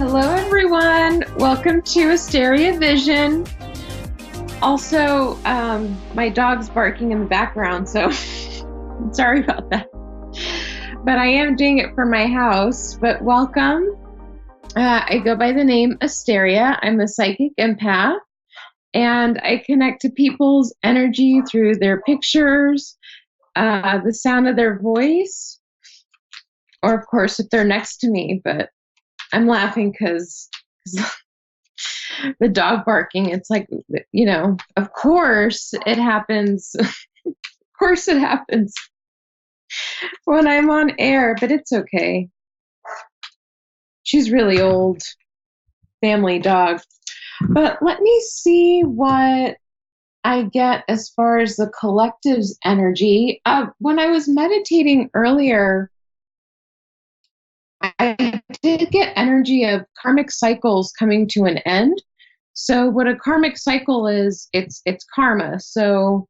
Hello, everyone. Welcome to Asteria Vision. Also, my dog's barking in the background, so sorry about that. But I am doing it for my house. But welcome. I go by the name Asteria. I'm a psychic empath, and I connect to people's energy through their pictures, the sound of their voice, or of course, if they're next to me. But I'm laughing because the dog barking, it's like, of course it happens. Of course it happens when I'm on air, but it's okay. She's really old, family dog. But let me see what I get as far as the collective's energy. When I was meditating earlier, I did get energy of karmic cycles coming to an end. So what a karmic cycle is, it's karma. So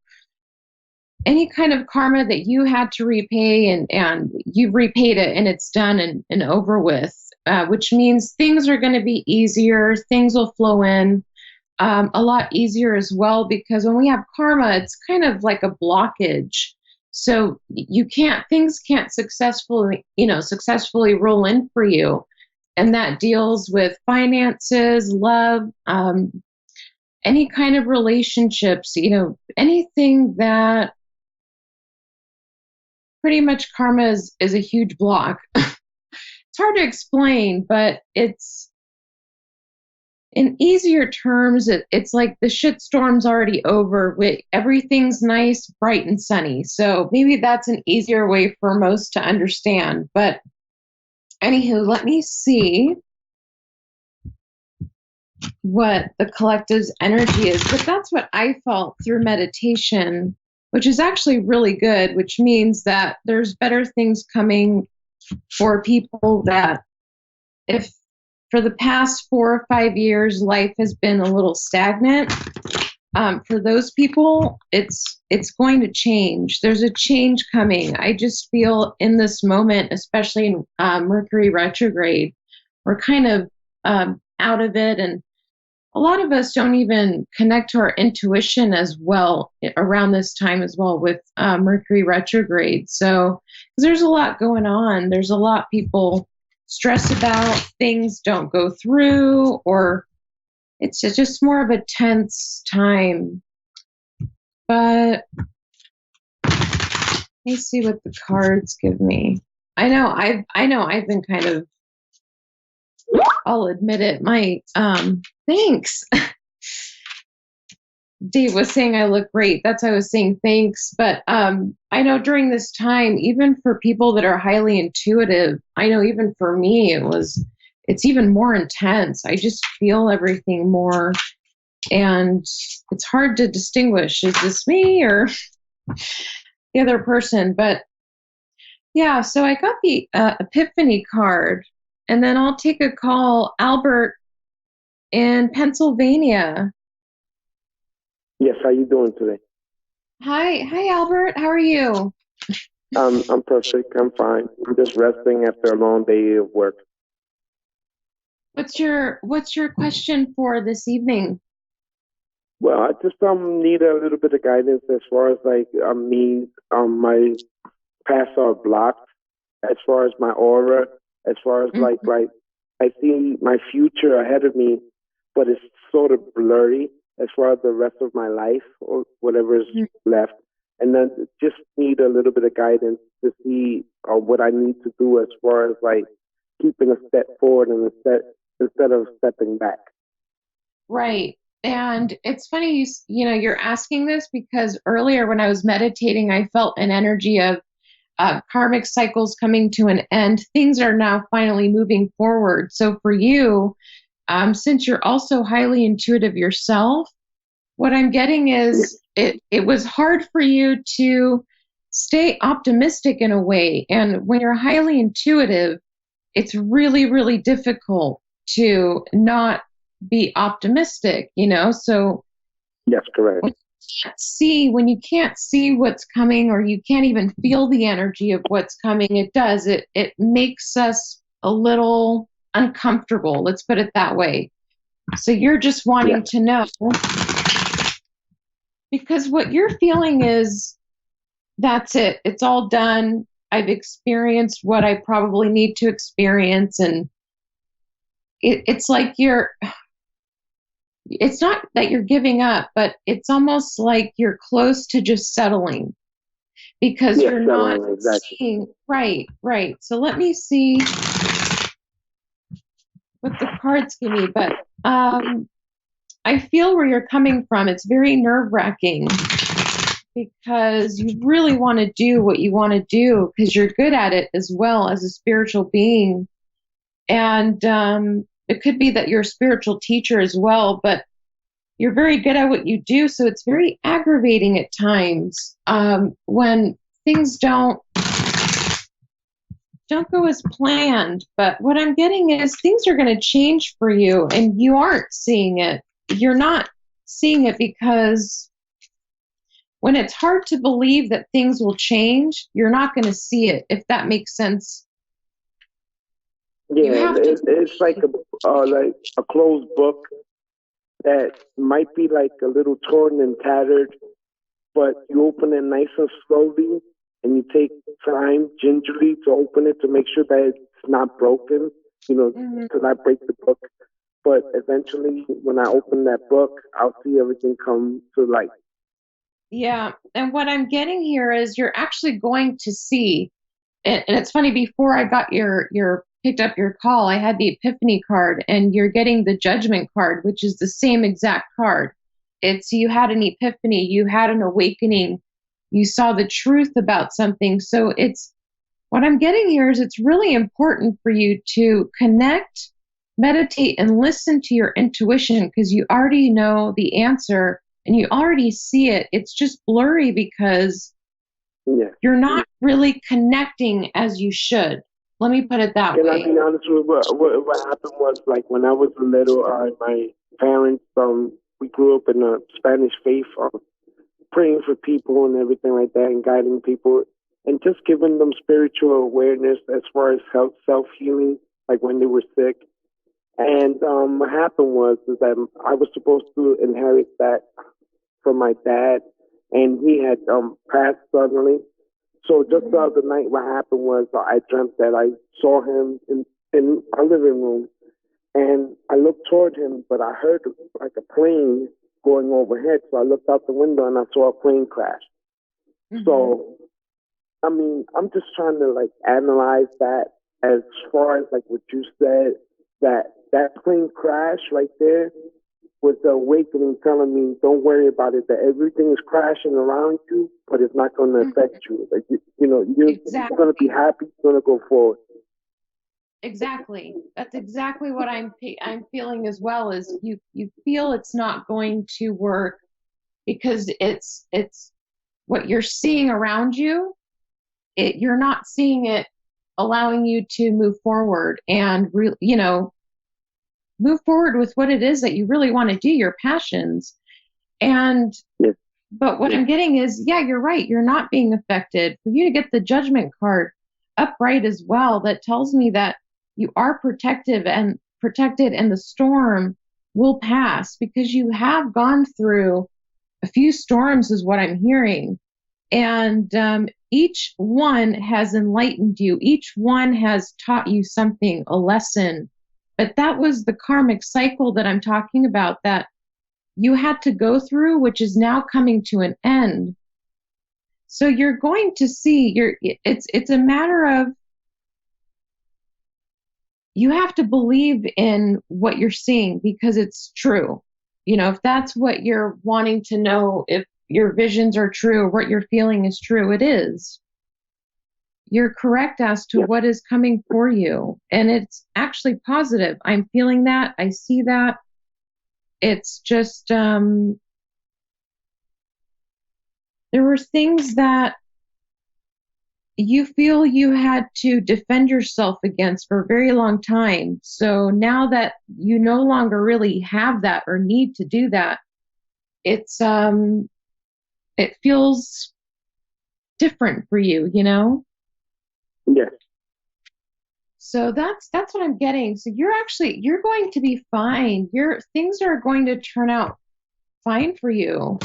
any kind of karma that you had to repay and you've repaid it and it's done and over with, which means things are going to be easier. Things will flow in a lot easier as well, because when we have karma, it's kind of like a blockage. So things can't successfully roll in for you. And that deals with finances, love, any kind of relationships, anything that pretty much karma is a huge block. It's hard to explain, but it's in easier terms, it's like the shitstorm's already over. Everything's nice, bright, and sunny. So maybe that's an easier way for most to understand. But anywho, let me see what the collective's energy is. But that's what I felt through meditation, which is actually really good, which means that there's better things coming for people that if for the past 4 or 5 years, life has been a little stagnant. For those people, it's going to change. There's a change coming. I just feel in this moment, especially in Mercury retrograde, we're kind of out of it. And a lot of us don't even connect to our intuition as well around this time as well with Mercury retrograde. So, because there's a lot going on. There's a lot people stress about, things don't go through, or it's just more of a tense time. But let me see what the cards give me. I know I've been kind of, I'll admit it, my thanks. Dave was saying I look great. That's why I was saying thanks. But I know during this time, even for people that are highly intuitive, I know even for me, it's even more intense. I just feel everything more. And it's hard to distinguish, is this me or the other person? But yeah, so I got the Epiphany card, and then I'll take a call. Albert in Pennsylvania. Yes, how you doing today? Hi, Albert. How are you? I'm perfect. I'm fine. I'm just resting after a long day of work. What's your question for this evening? Well, I just need a little bit of guidance as far as like my paths are blocked, as far as my aura, as far as like I see my future ahead of me, but it's sort of blurry as far as the rest of my life or whatever is left. And then just need a little bit of guidance to see what I need to do as far as like keeping a step forward and instead of stepping back. Right. And it's funny, you're asking this because earlier when I was meditating, I felt an energy of karmic cycles coming to an end. Things are now finally moving forward. So for you, since you're also highly intuitive yourself, what I'm getting is it was hard for you to stay optimistic in a way. And when you're highly intuitive, it's really, really difficult to not be optimistic, So yes, correct. When you can't see what's coming, or you can't even feel the energy of what's coming, it makes us a little uncomfortable. Let's put it that way. So you're just Yeah. wanting to know, because what you're feeling is that's it. It's all done. I've experienced what I probably need to experience. And it's like it's not that you're giving up, but it's almost like you're close to just settling because Yes, you're not settling, exactly. seeing, right, right. So let me see what the cards give me. But I feel where you're coming from. It's very nerve wracking because you really want to do what you want to do because you're good at it as well as a spiritual being. And it could be that you're a spiritual teacher as well, but you're very good at what you do. So it's very aggravating at times when things don't go as planned. But what I'm getting is things are going to change for you, and you aren't seeing it. You're not seeing it because when it's hard to believe that things will change, you're not going to see it, if that makes sense. You Yeah, have to. it's like a closed book that might be like a little torn and tattered, but you open it nice and slowly, and you take time gingerly to open it to make sure that it's not broken. You know, Mhm. to not break the book. But eventually, when I open that book, I'll see everything come to light. Yeah. And what I'm getting here is you're actually going to see, and it's funny, before I got your picked up your call, I had the epiphany card, and you're getting the judgment card, which is the same exact card. It's you had an epiphany, you had an awakening, you saw the truth about something. So it's what I'm getting here is it's really important for you to connect, meditate, and listen to your intuition because you already know the answer and you already see it. It's just blurry because Yeah. you're not really connecting as you should. Let me put it that Can I way. be honest with what happened was like when I was little, my parents we grew up in a Spanish faith, praying for people and everything like that, and guiding people, and just giving them spiritual awareness as far as health, self healing, like when they were sick. And what happened was is that I was supposed to inherit that from my dad, and he had passed suddenly. So just the other night, what happened was I dreamt that I saw him in our living room, and I looked toward him, but I heard like a plane going overhead. So I looked out the window and I saw a plane crash. Mm-hmm. So I mean, I'm just trying to like analyze that as far as like what you said, that plane crash right there was the awakening telling me, don't worry about it, that everything is crashing around you, but it's not going to affect you. Like, you're going to be Exactly. happy, you're going to go forward. Exactly. That's exactly what I'm feeling as well. Is you feel it's not going to work because it's what you're seeing around you. You're not seeing it allowing you to move forward and move forward with what it is that you really want to do, your passions. And Yes, but what I'm getting is, yeah, you're right. You're not being affected. For you to get the judgment card upright as well, that tells me that you are protected, and the storm will pass because you have gone through a few storms, is what I'm hearing. And each one has enlightened you. Each one has taught you something, a lesson. But that was the karmic cycle that I'm talking about that you had to go through, which is now coming to an end. So you're going to see it's a matter of you have to believe in what you're seeing because it's true. If that's what you're wanting to know, if your visions are true, or what you're feeling is true, it is. You're correct as to yes, what is coming for you. And it's actually positive. I'm feeling that. I see that. It's just there were things that you feel you had to defend yourself against for a very long time. So now that you no longer really have that or need to do that, it feels different for you, you know? yes. So that's what I'm getting. So you're going to be fine. Your things are going to turn out fine for you.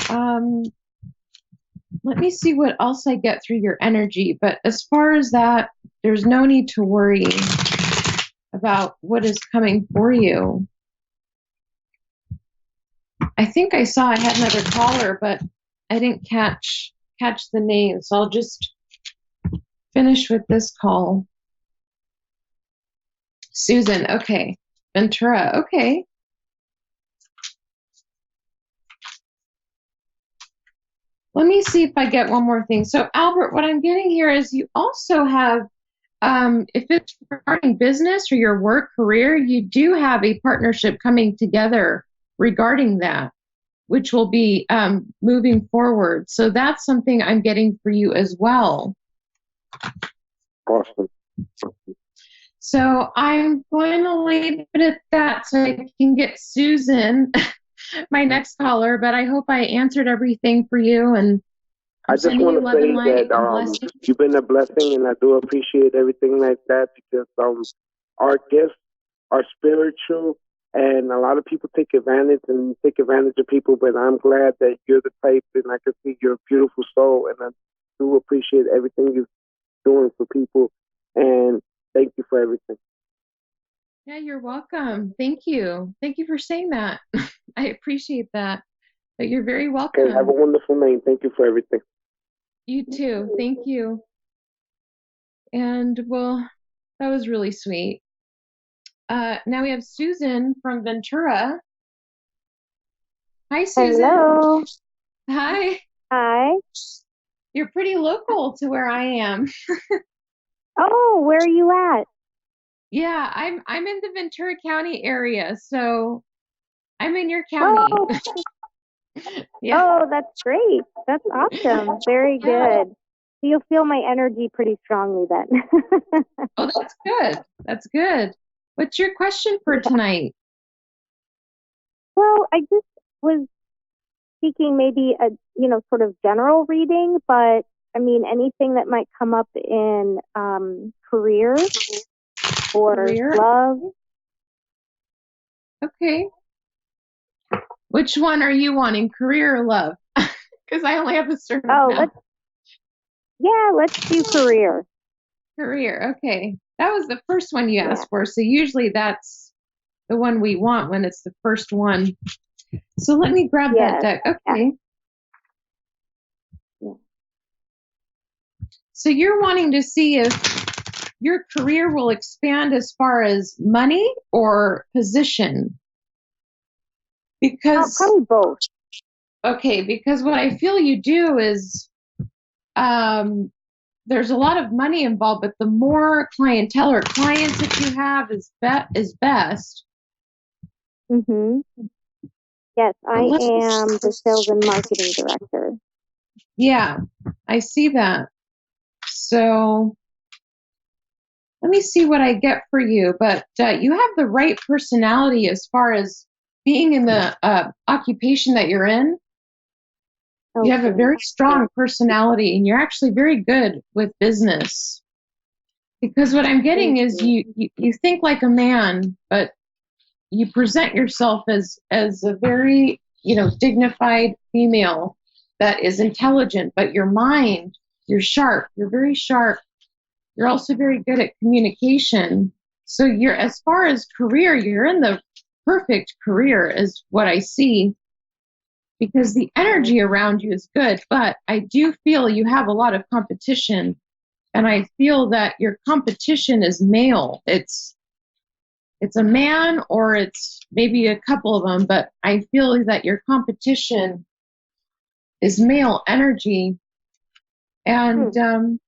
Um, Let me see what else I get through your energy. But as far as that, there's no need to worry about what is coming for you. I think I saw I had another caller, but I didn't catch the name. So I'll just finish with this call. Susan, okay. Ventura, okay. Let me see if I get one more thing. So Albert, what I'm getting here is you also have, if it's regarding business or your work career, you do have a partnership coming together regarding that, which will be moving forward. So that's something I'm getting for you as well. Awesome. So I'm going to leave it at that so I can get Susan, my next caller, but I hope I answered everything for you. And I just want to say that you've been a blessing, and I do appreciate everything like that, because our gifts are spiritual, and a lot of people take advantage of people. But I'm glad that you're the type, and I can see you're a beautiful soul, and I do appreciate everything you're doing for people. And thank you for everything. Yeah, you're welcome. Thank you. Thank you for saying that. I appreciate that. But you're very welcome. Okay, have a wonderful night. Thank you for everything. You too. Thank you. And well, that was really sweet. Now we have Susan from Ventura. Hi, Susan. Hello. Hi. Hi. You're pretty local to where I am. Oh, where are you at? Yeah, I'm in the Ventura County area, so I'm in your county. Oh, Yeah. oh, that's great. That's awesome. Very Yeah. good. You'll feel my energy pretty strongly then. Oh, that's good. That's good. What's your question for tonight? Well, I just was seeking maybe a, sort of general reading, but I mean, anything that might come up in career or love. Okay. Which one are you wanting, career or love? Because I only have a certain amount. Let's do career. Career, okay. That was the first one you asked for, so usually that's the one we want when it's the first one. So let me grab that deck. Okay. Yeah. So you're wanting to see if your career will expand as far as money or position? Because probably both. Okay, because what I feel you do is there's a lot of money involved, but the more clientele or clients that you have is best. Mm-hmm. Yes, I am the sales and marketing director. Yeah, I see that. So let me see what I get for you. But you have the right personality as far as being in the occupation that you're in. Okay. You have a very strong personality, and you're actually very good with business. Because what I'm getting is you think like a man, but you present yourself as a very, dignified female that is intelligent, but your mind, you're sharp. You're very sharp. You're also very good at communication. So you're, as far as career, you're in the perfect career is what I see, because the energy around you is good, but I do feel you have a lot of competition, and I feel that your competition is male. It's a man, or it's maybe a couple of them, but I feel that your competition is male energy. And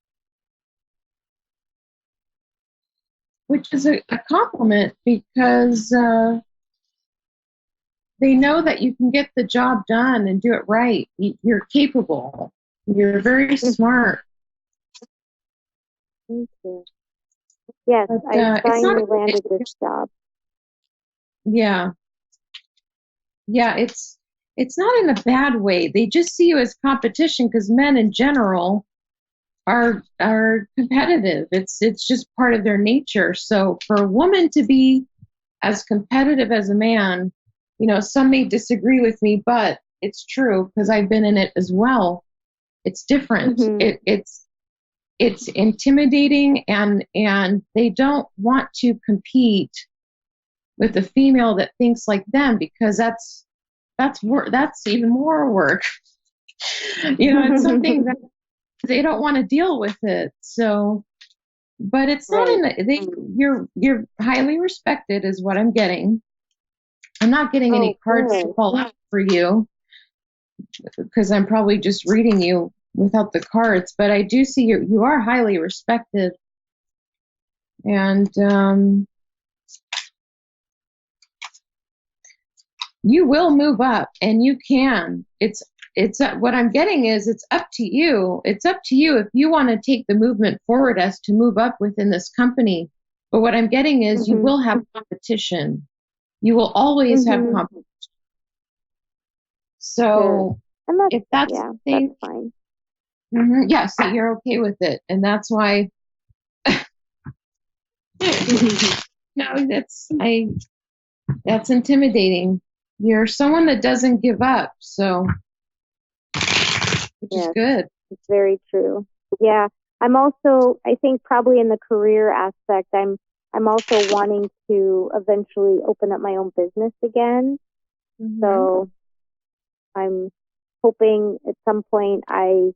which is a compliment, because they know that you can get the job done and do it right. You're capable. You're very smart. Thank you. Yes, I finally landed this job. Yeah. Yeah, it's not in a bad way. They just see you as competition, because men in general are competitive. It's just part of their nature. So for a woman to be as competitive as a man, some may disagree with me, but it's true because I've been in it as well. It's different. It's intimidating, and they don't want to compete with a female that thinks like them, because that's work. That's even more work. It's something that they don't want to deal with it. So, but it's not you're highly respected is what I'm getting. I'm not getting any cards to fall out for you because I'm probably just reading you without the cards, but I do see you are highly respected. And you will move up, and you can. It's what I'm getting is it's up to you. It's up to you if you want to take the movement forward as to move up within this company. But what I'm getting is you will have competition. You will always have competition. So if that's the thing, that's fine. Yeah, so you're okay with it, and that's why. No, that's intimidating. You're someone that doesn't give up, so which is good. It's very true. Yeah, I'm also, I think probably in the career aspect, I'm also wanting to eventually open up my own business again. So I'm hoping at some point I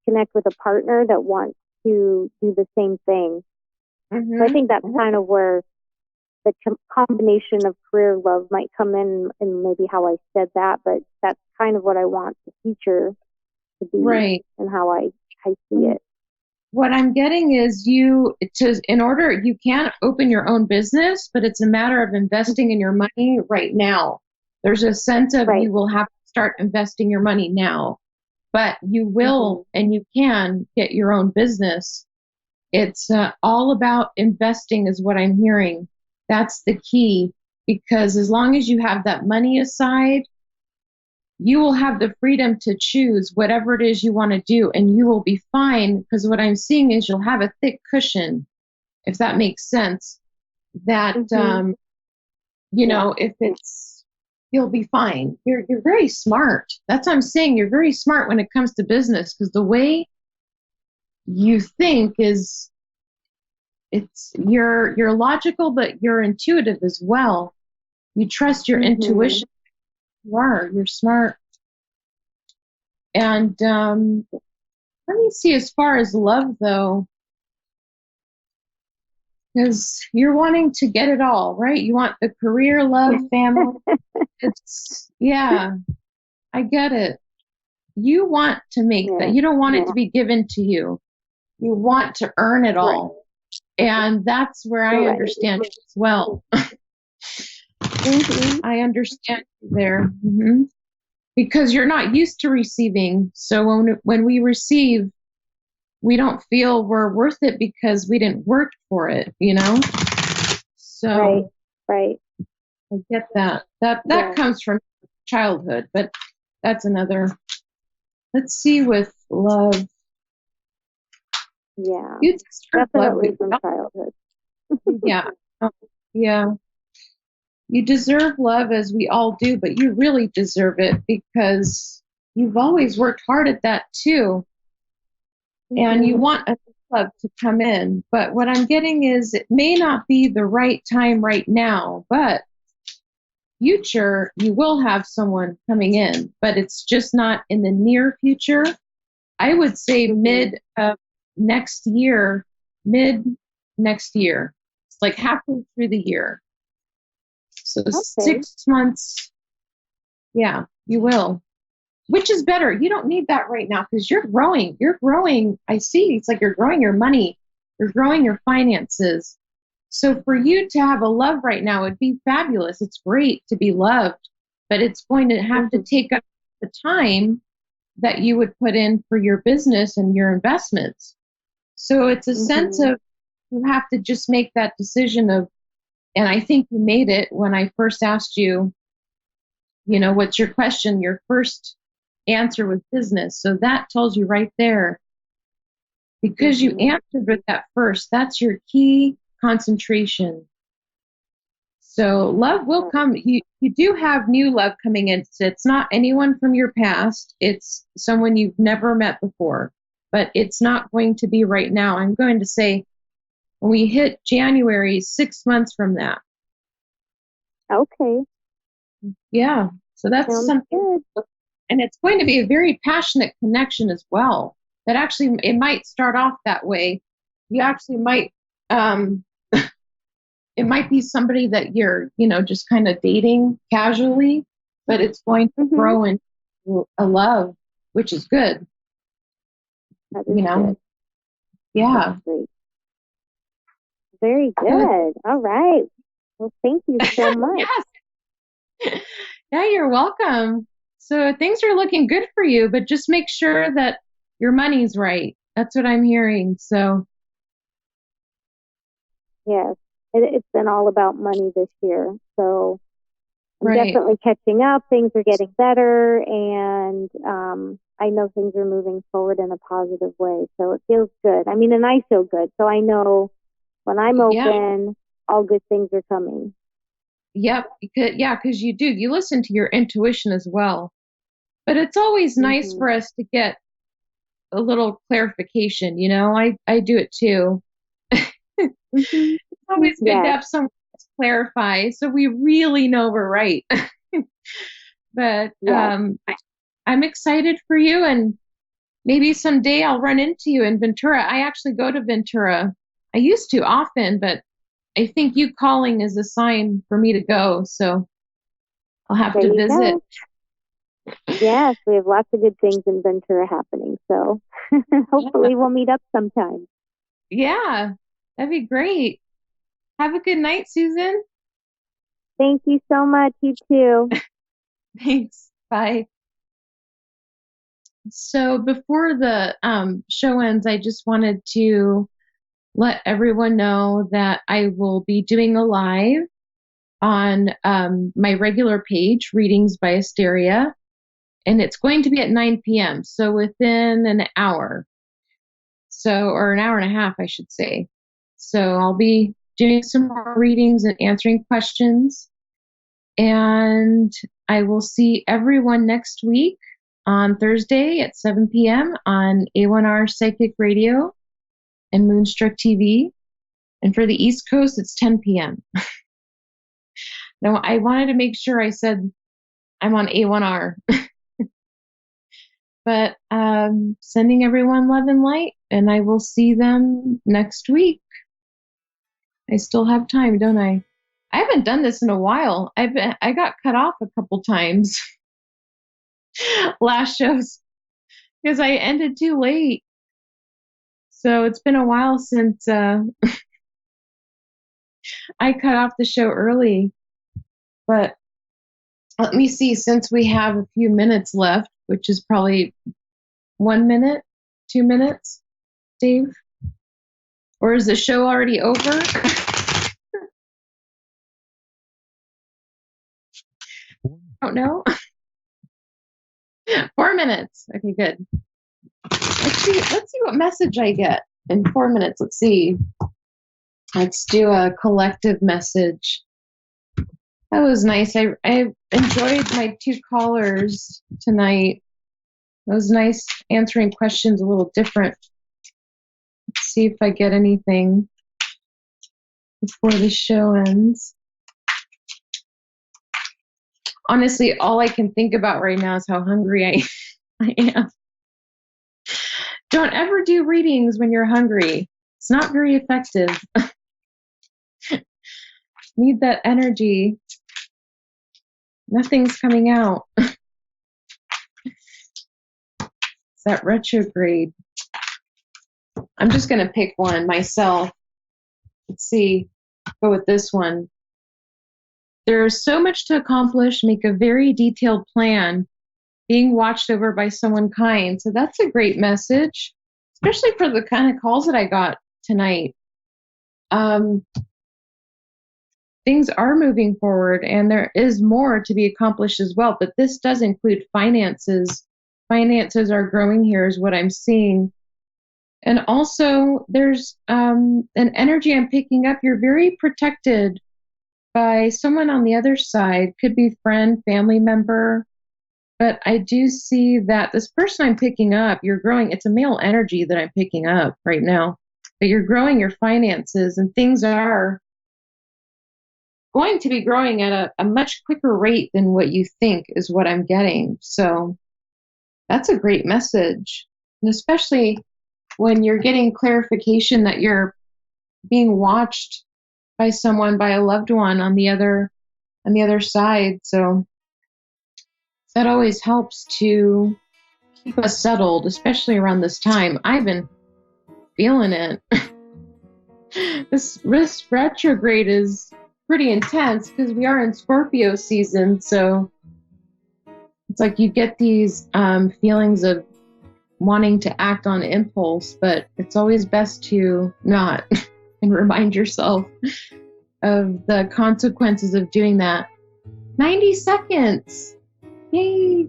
connect with a partner that wants to do the same thing. So I think that's kind of where the combination of career love might come in, and maybe how I said that, but that's kind of what I want the future to be, and how I see it. What I'm getting is you can't open your own business, but it's a matter of investing in your money right now. There's a sense of you will have to start investing your money now, but you will and you can get your own business. It's all about investing is what I'm hearing. That's the key, because as long as you have that money aside, you will have the freedom to choose whatever it is you want to do, and you will be fine, because what I'm seeing is you'll have a thick cushion, if that makes sense, that, if it's, you'll be fine. You're very smart. That's what I'm saying. You're very smart when it comes to business, because the way you think you're logical, but you're intuitive as well. You trust your intuition. You're smart. And let me see, as far as love though, because you're wanting to get it all, right? You want the career, love, family. I get it. You want to make that. You don't want it to be given to you. You want to earn it all. And that's where I understand it as well. I understand you there. Because you're not used to receiving. So when we receive, we don't feel we're worth it because we didn't work for it, So right. I get that. That comes from childhood, but that's another. Let's see with love. Yeah, you definitely from childhood. Yeah. You deserve love, as we all do, but you really deserve it because you've always worked hard at that too. And you want a love to come in. But what I'm getting is it may not be the right time right now, but future, you will have someone coming in, but it's just not in the near future. I would say mid next year. It's like halfway through the year. So 6 months, you will, which is better. You don't need that right now because you're growing. I see it's like you're growing your money. You're growing your finances. So for you to have a love right now would be fabulous. It's great to be loved, but it's going to have to take up the time that you would put in for your business and your investments. So it's a sense of you have to just make that decision of, and I think you made it when I first asked you, what's your question? Your first answer was business. So that tells you right there because you answered with that first. That's your key concentration. So love will come. You do have new love coming in. So it's not anyone from your past. It's someone you've never met before, but it's not going to be right now. I'm going to say when we hit January, 6 months from that. Okay. Yeah. So that's Sounds something. good. And it's going to be a very passionate connection as well. That actually, it might start off that way. You actually might, it might be somebody that you're, just kind of dating casually, but it's going to grow into a love, which is good. That is good. Yeah. That's great. Very good. All right. Well, thank you so much. Yes. Yeah, you're welcome. So things are looking good for you, but just make sure that your money's right. That's what I'm hearing. So. Yes. It's been all about money this year. So I'm Right. definitely catching up. Things are getting better. And I know things are moving forward in a positive way. So it feels good. I mean, and I feel good. So I know when I'm open, all good things are coming. Yep. Because you do. You listen to your intuition as well. But it's always nice for us to get a little clarification. I do it too. It's always good to have someone clarify so we really know we're right. But I'm excited for you, and maybe someday I'll run into you in Ventura. I actually go to Ventura. I used to often, but I think you calling is a sign for me to go. So I'll have to visit. Yes, we have lots of good things in Ventura happening. So hopefully we'll meet up sometime. Yeah, that'd be great. Have a good night, Susan. Thank you so much. You too. Thanks. Bye. So before the show ends, I just wanted to let everyone know that I will be doing a live on my regular page, Readings by Asteria, and it's going to be at 9 p.m., so within an hour. Or an hour and a half, I should say. So I'll be doing some more readings and answering questions. And I will see everyone next week on Thursday at 7 p.m. on A1R Psychic Radio and Moonstruck TV. And for the East Coast, it's 10 p.m. Now, I wanted to make sure I said I'm on A1R. But sending everyone love and light, and I will see them next week. I still have time, don't I? I haven't done this in a while. I got cut off a couple times last shows because I ended too late. So it's been a while since I cut off the show early. But let me see, since we have a few minutes left, which is probably 1 minute, 2 minutes, Dave? Or is the show already over? I don't know. 4 minutes. Okay, good. Let's see what message I get in 4 minutes. Let's see. Let's do a collective message. That was nice. I enjoyed my 2 callers tonight. It was nice answering questions a little different. Let's see if I get anything before the show ends. Honestly, all I can think about right now is how hungry I am. Don't ever do readings when you're hungry. It's not very effective. Need that energy. Nothing's coming out. It's that retrograde. I'm just going to pick one myself. Let's see. Go with this one. There's so much to accomplish. Make a very detailed plan. Being watched over by someone kind. So that's a great message, especially for the kind of calls that I got tonight. Things are moving forward, and there is more to be accomplished as well. But this does include finances. Finances are growing here is what I'm seeing. And also, there's an energy I'm picking up. You're very protected by someone on the other side. Could be friend, family member. But I do see that this person I'm picking up, you're growing. It's a male energy that I'm picking up right now. But you're growing your finances, and things are going to be growing at a much quicker rate than what you think is what I'm getting. So that's a great message. And especially when you're getting clarification that you're being watched by someone, by a loved one on the other side. So that always helps to keep us settled, especially around this time. I've been feeling it. This retrograde is pretty intense because we are in Scorpio season. So it's like you get these feelings of wanting to act on impulse, but it's always best to not and remind yourself of the consequences of doing that. 90 seconds. Yay.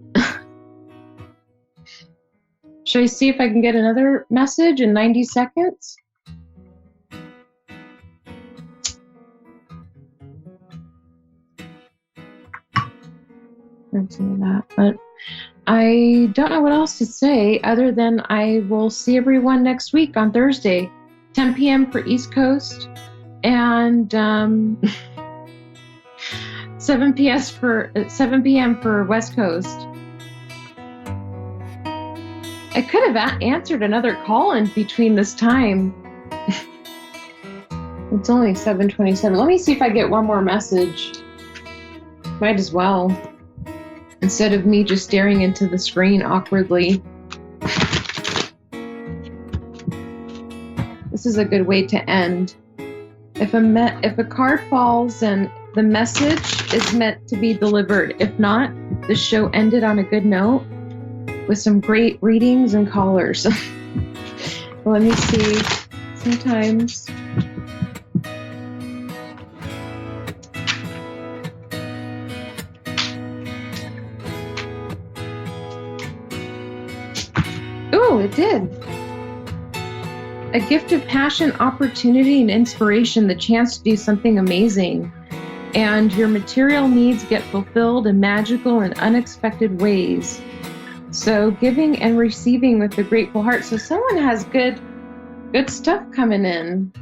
Should I see if I can get another message in 90 seconds? That's some of that, but I don't know what else to say other than I will see everyone next week on Thursday, 10 p.m. for East Coast and 7 p.m. for West Coast. I could have answered another call in between this time. It's only 7:27. Let me see if I get one more message. Might as well. Instead of me just staring into the screen awkwardly. This is a good way to end. If a card falls and the message is meant to be delivered. If not, the show ended on a good note with some great readings and callers. Well, let me see. Sometimes it did. A gift of passion, opportunity, and inspiration, the chance to do something amazing. And your material needs get fulfilled in magical and unexpected ways. So giving and receiving with a grateful heart. So someone has good stuff coming in.